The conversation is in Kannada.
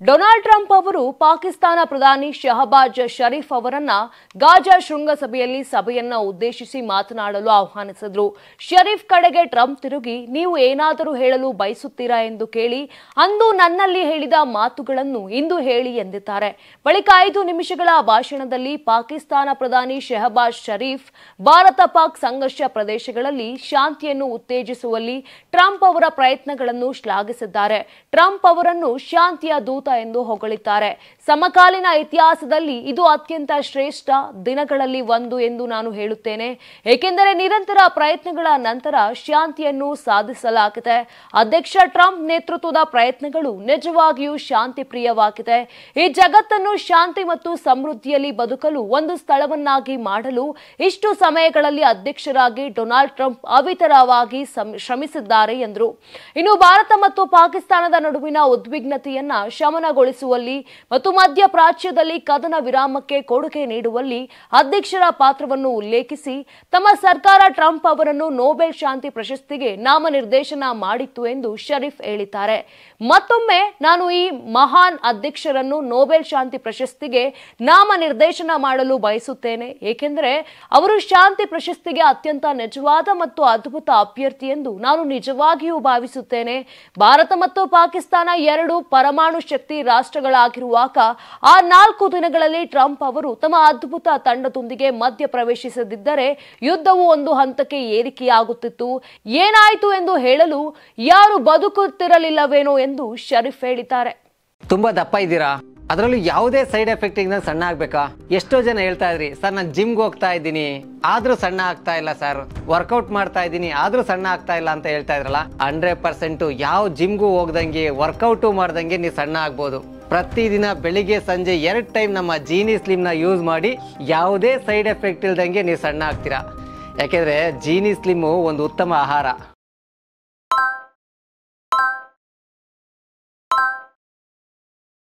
ಡೊನಾಲ್ಡ್ ಟ್ರಂಪ್ ಅವರು ಪಾಕಿಸ್ತಾನ ಪ್ರಧಾನಿ ಶಹಬಾಜ್ ಶರೀಫ್ ಅವರನ್ನ ಗಾಜಾ ಶೃಂಗಸಭೆಯಲ್ಲಿ ಸಭೆಯನ್ನ ಉದ್ದೇಶಿಸಿ ಮಾತನಾಡಲು ಆಹ್ವಾನಿಸಿದ್ರು. ಶರೀಫ್ ಕಡೆಗೆ ಟ್ರಂಪ್ ತಿರುಗಿ, ನೀವು ಏನಾದರೂ ಹೇಳಲು ಬಯಸುತ್ತೀರಾ ಎಂದು ಕೇಳಿ, ಅಂದು ನನ್ನಲ್ಲಿ ಹೇಳಿದ ಮಾತುಗಳನ್ನು ಇಂದು ಹೇಳಿ ಎಂದಿದ್ದಾರೆ. ಬಳಿಕ 5 ನಿಮಿಷಗಳ ಭಾಷಣದಲ್ಲಿ ಪಾಕಿಸ್ತಾನ ಪ್ರಧಾನಿ ಶಹಬಾಜ್ ಶರೀಫ್ ಭಾರತ ಪಾಕ್ ಸಂಘರ್ಷ ಪ್ರದೇಶಗಳಲ್ಲಿ ಶಾಂತಿಯನ್ನು ಉತ್ತೇಜಿಸುವಲ್ಲಿ ಟ್ರಂಪ್ ಅವರ ಪ್ರಯತ್ನಗಳನ್ನು ಶ್ಲಾಘಿಸಿದ್ದಾರೆ. ಟ್ರಂಪ್ ಅವರನ್ನು ಶಾಂತಿಯ ದೂತ ಎಂದು ಹೊಗಳಿದ್ದಾರೆ. ಸಮಕಾಲೀನ ಇತಿಹಾಸದಲ್ಲಿ ಇದು ಅತ್ಯಂತ ಶ್ರೇಷ್ಠ ದಿನಗಳಲ್ಲಿ ಒಂದು ಎಂದು ನಾನು ಹೇಳುತ್ತೇನೆ, ಏಕೆಂದರೆ ನಿರಂತರ ಪ್ರಯತ್ನಗಳ ನಂತರ ಶಾಂತಿಯನ್ನು ಸಾಧಿಸಲಾಗಿದೆ. ಅಧ್ಯಕ್ಷ ಟ್ರಂಪ್ ನೇತೃತ್ವದ ಪ್ರಯತ್ನಗಳು ನಿಜವಾಗಿಯೂ ಶಾಂತಿ ಪ್ರಿಯವಾಗಿದೆ. ಈ ಜಗತ್ತನ್ನು ಶಾಂತಿ ಮತ್ತು ಸಮೃದ್ಧಿಯಲ್ಲಿ ಬದುಕಲು ಒಂದು ಸ್ಥಳವನ್ನಾಗಿ ಮಾಡಲು ಇಷ್ಟು ಸಮಯಗಳಲ್ಲಿ ಅಧ್ಯಕ್ಷರಾಗಿ ಡೊನಾಲ್ಡ್ ಟ್ರಂಪ್ ಅವಿತರವಾಗಿ ಶ್ರಮಿಸಿದ್ದಾರೆ ಎಂದರು. ಇನ್ನು ಭಾರತ ಮತ್ತು ಪಾಕಿಸ್ತಾನದ ನಡುವಿನ ಉದ್ವಿಗ್ನತೆಯನ್ನ ಶಮನಗೊಳಿಸುವಲ್ಲಿ ಮತ್ತು ಮಧ್ಯಪ್ರಾಚ್ಯದಲ್ಲಿ ಕದನ ವಿರಾಮಕ್ಕೆ ಕೊಡುಗೆ ನೀಡುವಲ್ಲಿ ಅಧ್ಯಕ್ಷರ ಪಾತ್ರವನ್ನು ಉಲ್ಲೇಖಿಸಿ, ತಮ್ಮ ಸರ್ಕಾರ ಟ್ರಂಪ್ ಅವರನ್ನು ನೊಬೆಲ್ ಶಾಂತಿ ಪ್ರಶಸ್ತಿಗೆ ನಾಮನಿರ್ದೇಶನ ಮಾಡಿತ್ತು ಎಂದು ಶರೀಫ್ ಹೇಳಿದ್ದಾರೆ. ಮತ್ತೊಮ್ಮೆ ನಾನು ಈ ಮಹಾನ್ ಅಧ್ಯಕ್ಷರನ್ನು ನೊಬೆಲ್ ಶಾಂತಿ ಪ್ರಶಸ್ತಿಗೆ ನಾಮನಿರ್ದೇಶನ ಮಾಡಲು ಬಯಸುತ್ತೇನೆ, ಏಕೆಂದರೆ ಅವರು ಶಾಂತಿ ಪ್ರಶಸ್ತಿಗೆ ಅತ್ಯಂತ ನಿಜವಾದ ಮತ್ತು ಅದ್ಭುತ ಅಭ್ಯರ್ಥಿ ಎಂದು ನಾನು ನಿಜವಾಗಿಯೂ ಭಾವಿಸುತ್ತೇನೆ. ಭಾರತ ಮತ್ತು ಪಾಕಿಸ್ತಾನ 2 ಪರಮಾಣು ಶಕ್ತಿ ರಾಷ್ಟ್ರಗಳಾಗಿರುವಾಗ ಆ 4 ದಿನಗಳಲ್ಲಿ ಟ್ರಂಪ್ ಅವರು ತಮ್ಮ ಅದ್ಭುತ ತಂಡದೊಂದಿಗೆ ಮಧ್ಯ ಪ್ರವೇಶಿಸದಿದ್ದರೆ ಯುದ್ಧವು ಒಂದು ಹಂತಕ್ಕೆ ಏರಿಕೆಯಾಗುತ್ತಿತ್ತು. ಏನಾಯಿತು ಎಂದು ಹೇಳಲು ಯಾರು ಬದುಕುತ್ತಿರಲಿಲ್ಲವೇನೋ ಎಂದು ಶರೀಫ್ ಹೇಳಿದ್ದಾರೆ. ತುಂಬಾ ದಪ್ಪ ಇದ್ದೀರಾ, ಅದರಲ್ಲೂ ಯಾವುದೇ ಸೈಡ್ ಎಫೆಕ್ಟ್ ಇಂದ ಸಣ್ಣ ಆಗ್ಬೇಕಾ? ಎಷ್ಟೋ ಜನ ಹೇಳ್ತಾ ಇದ್ರಿ, ಸರ್ ನಾನು ಜಿಮ್ಗೆ ಹೋಗ್ತಾ ಇದ್ದೀನಿ ಆದ್ರೂ ಸಣ್ಣ ಆಗ್ತಾ ಇಲ್ಲ ಸರ್, ವರ್ಕೌಟ್ ಮಾಡ್ತಾ ಇದ್ದೀನಿ ಆದ್ರೂ ಸಣ್ಣ ಆಗ್ತಾ ಇಲ್ಲ ಅಂತ ಹೇಳ್ತಾ ಇದ್ರಲ್ಲ. 100% ಯಾವ ಜಿಮ್ಗೂ ಹೋಗ್ದಂಗೆ ವರ್ಕೌಟು ಮಾಡ್ದಂಗೆ ನೀವು ಸಣ್ಣ ಆಗ್ಬೋದು. ಪ್ರತಿದಿನ ಬೆಳಿಗ್ಗೆ ಸಂಜೆ 2 ಟೈಮ್ ನಮ್ಮ ಜೀನಿ ಸ್ಲಿಮ್ ನ ಯೂಸ್ ಮಾಡಿ ಯಾವುದೇ ಸೈಡ್ ಎಫೆಕ್ಟ್ ಇಲ್ದಂಗೆ ನೀವು ಸಣ್ಣ ಆಗ್ತೀರಾ. ಯಾಕೆಂದ್ರೆ ಜೀನಿ ಸ್ಲಿಮ್ ಒಂದು ಉತ್ತಮ ಆಹಾರ.